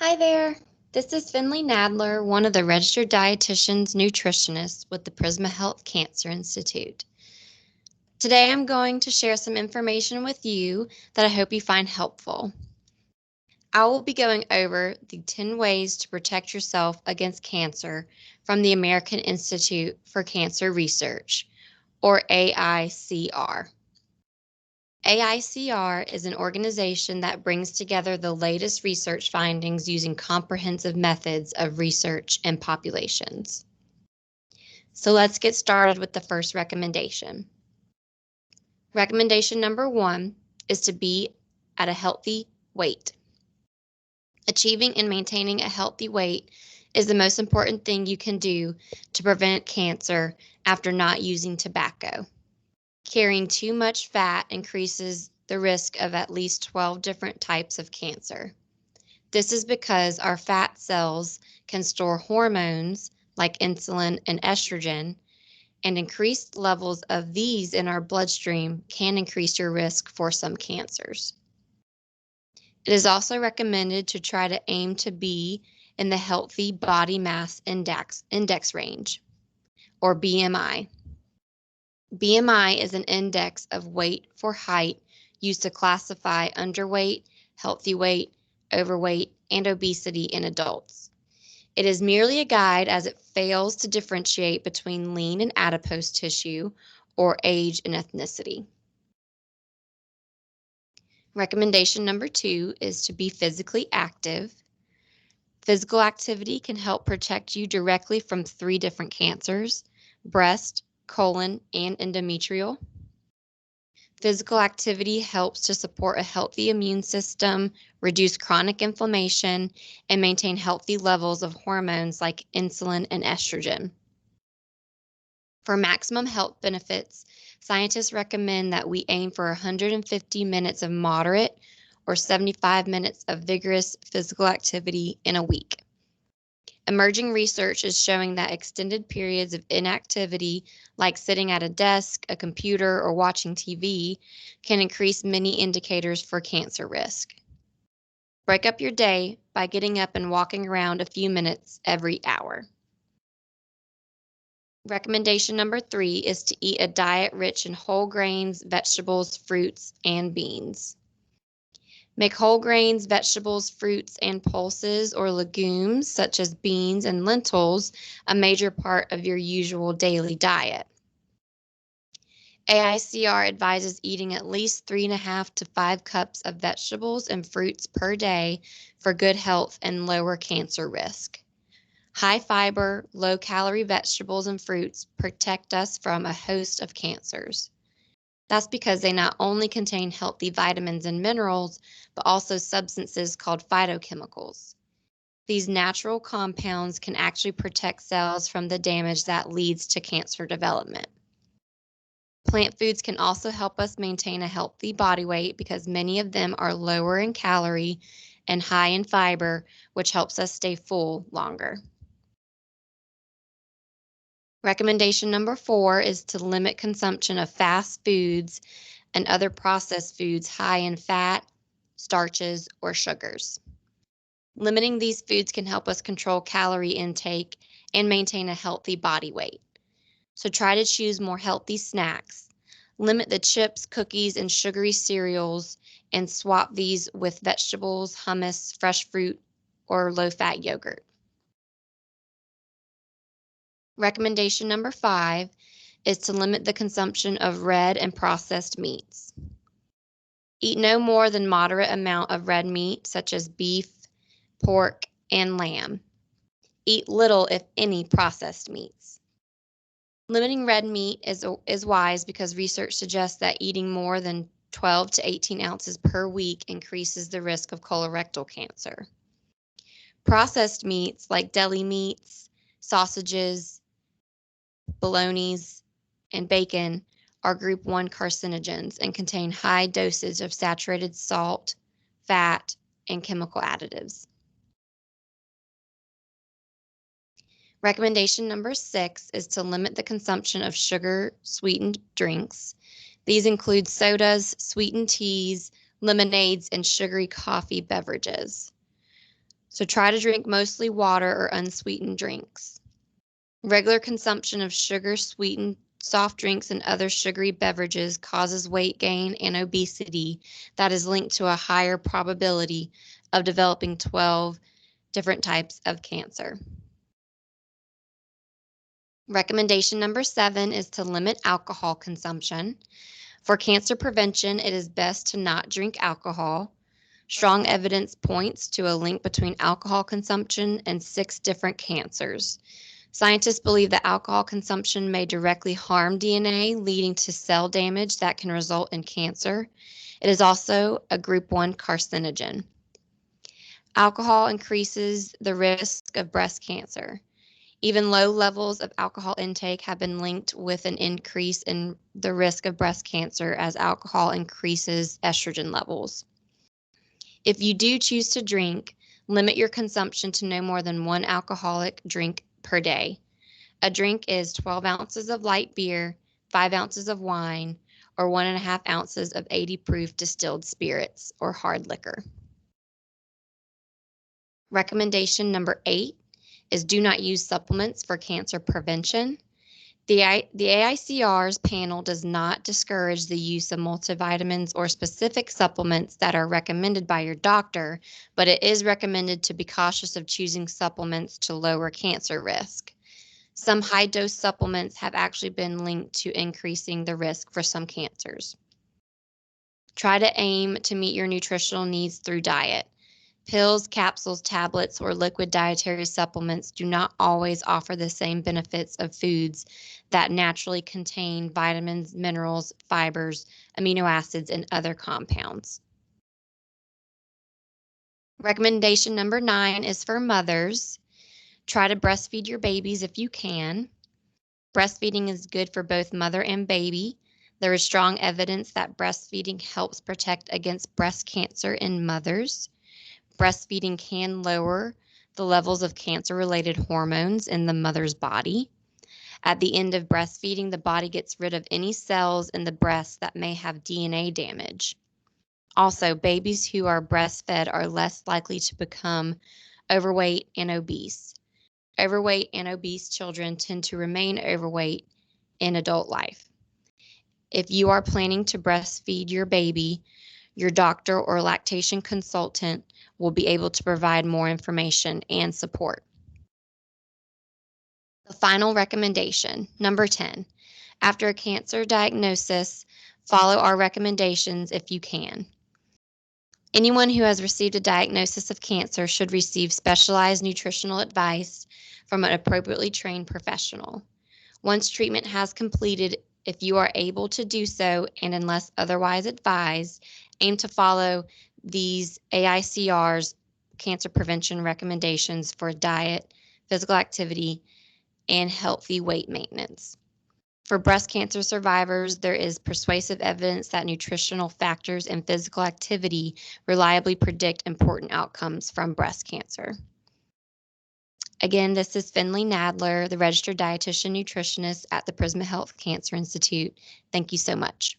Hi there. This is Finley Nadler, one of the registered dietitians nutritionists with the Prisma Health Cancer Institute. Today I'm going to share some information with you that I hope you find helpful. I will be going over the 10 ways to protect yourself against cancer from the American Institute for Cancer Research, or AICR. AICR is an organization that brings together the latest research findings using comprehensive methods of research and populations. So let's get started with the first recommendation. Recommendation number 1 is to be at a healthy weight. Achieving and maintaining a healthy weight is the most important thing you can do to prevent cancer after not using tobacco. Carrying too much fat increases the risk of at least 12 different types of cancer. This is because our fat cells can store hormones like insulin and estrogen, and increased levels of these in our bloodstream can increase your risk for some cancers. It is also recommended to try to aim to be in the healthy body mass index range, or BMI. BMI is an index of weight for height used to classify underweight, healthy weight, overweight, and obesity in adults. It is merely a guide as it fails to differentiate between lean and adipose tissue or age and ethnicity. Recommendation number 2 is to be physically active. Physical activity can help protect you directly from 3 different cancers: breast, colon, and endometrial. Physical activity helps to support a healthy immune system, reduce chronic inflammation, and maintain healthy levels of hormones like insulin and estrogen. For maximum health benefits, scientists recommend that we aim for 150 minutes of moderate or 75 minutes of vigorous physical activity in a week. Emerging research is showing that extended periods of inactivity, like sitting at a desk, a computer, or watching TV, can increase many indicators for cancer risk. Break up your day by getting up and walking around a few minutes every hour. Recommendation number 3 is to eat a diet rich in whole grains, vegetables, fruits, and beans. Make whole grains, vegetables, fruits, and pulses or legumes such as beans and lentils a major part of your usual daily diet. AICR advises eating at least 3.5 to 5 cups of vegetables and fruits per day for good health and lower cancer risk. High fiber, low calorie vegetables and fruits protect us from a host of cancers. That's because they not only contain healthy vitamins and minerals, but also substances called phytochemicals. These natural compounds can actually protect cells from the damage that leads to cancer development. Plant foods can also help us maintain a healthy body weight because many of them are lower in calorie and high in fiber, which helps us stay full longer. Recommendation number 4 is to limit consumption of fast foods and other processed foods high in fat, starches, or sugars. Limiting these foods can help us control calorie intake and maintain a healthy body weight. So try to choose more healthy snacks. Limit the chips, cookies, and sugary cereals and swap these with vegetables, hummus, fresh fruit, or low-fat yogurt. Recommendation number 5 is to limit the consumption of red and processed meats. Eat no more than moderate amount of red meat, such as beef, pork, and lamb. Eat little, if any, processed meats. Limiting red meat is wise because research suggests that eating more than 12 to 18 ounces per week increases the risk of colorectal cancer. Processed meats like deli meats, sausages, bolognas, and bacon are group 1 carcinogens and contain high doses of saturated salt, fat, and chemical additives. Recommendation number 6 is to limit the consumption of sugar-sweetened drinks. These include sodas, sweetened teas, lemonades, and sugary coffee beverages. So try to drink mostly water or unsweetened drinks. Regular consumption of sugar-sweetened soft drinks and other sugary beverages causes weight gain and obesity that is linked to a higher probability of developing 12 different types of cancer. Recommendation number 7 is to limit alcohol consumption. For cancer prevention, it is best to not drink alcohol. Strong evidence points to a link between alcohol consumption and 6 different cancers. Scientists believe that alcohol consumption may directly harm DNA, leading to cell damage that can result in cancer. It is also a group 1 carcinogen. Alcohol increases the risk of breast cancer. Even low levels of alcohol intake have been linked with an increase in the risk of breast cancer as alcohol increases estrogen levels. If you do choose to drink, limit your consumption to no more than 1 alcoholic drink per day. A drink is 12 ounces of light beer, 5 ounces of wine, or 1.5 ounces of 80 proof distilled spirits or hard liquor. Recommendation number 8 is do not use supplements for cancer prevention. The AICR's panel does not discourage the use of multivitamins or specific supplements that are recommended by your doctor, but it is recommended to be cautious of choosing supplements to lower cancer risk. Some high-dose supplements have actually been linked to increasing the risk for some cancers. Try to aim to meet your nutritional needs through diet. Pills, capsules, tablets, or liquid dietary supplements do not always offer the same benefits of foods that naturally contain vitamins, minerals, fibers, amino acids, and other compounds. Recommendation number 9 is for mothers. Try to breastfeed your babies if you can. Breastfeeding is good for both mother and baby. There is strong evidence that breastfeeding helps protect against breast cancer in mothers. Breastfeeding can lower the levels of cancer-related hormones in the mother's body. At the end of breastfeeding, the body gets rid of any cells in the breast that may have DNA damage. Also, babies who are breastfed are less likely to become overweight and obese. Overweight and obese children tend to remain overweight in adult life. If you are planning to breastfeed your baby, your doctor or lactation consultant will be able to provide more information and support. The final recommendation, number 10, after a cancer diagnosis, follow our recommendations if you can. Anyone who has received a diagnosis of cancer should receive specialized nutritional advice from an appropriately trained professional. Once treatment has completed, if you are able to do so, and unless otherwise advised, aim to follow these AICR's cancer prevention recommendations for diet, physical activity, and healthy weight maintenance. For breast cancer survivors, there is persuasive evidence that nutritional factors and physical activity reliably predict important outcomes from breast cancer. Again, this is Finley Nadler, the registered dietitian nutritionist at the Prisma Health Cancer Institute. Thank you so much.